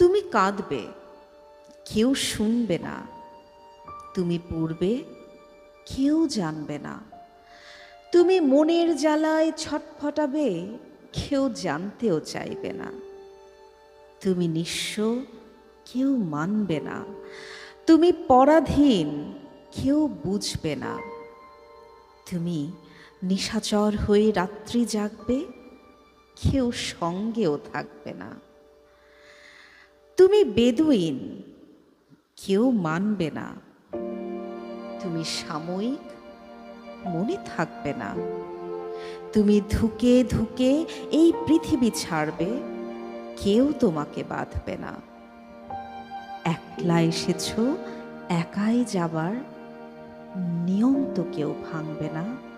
তুমি কাঁদবে, কেউ শুনবে না। তুমি পড়বে, কেউ জানবে না। তুমি মনের জ্বালায় ছটফটাবে, কেউ জানতেও চাইবে না। তুমি নিঃস্ব, কেউ মানবে না। তুমি পরাধীন, কেউ বুঝবে না। তুমি নিশাচর হয়ে রাত্রি জাগবে, কেউ সঙ্গেও থাকবে না। তুমি বেদুইন, কেউ মানবে না। তুমি সাময়িক, মনে থাকবে না। তুমি ধুকে ধুকে এই পৃথিবী ছাড়বে, কেউ তোমাকে বাঁধবে না। একলা এসেছো, একাই যাবার, নিয়ম তো কেউ ভাঙবে না।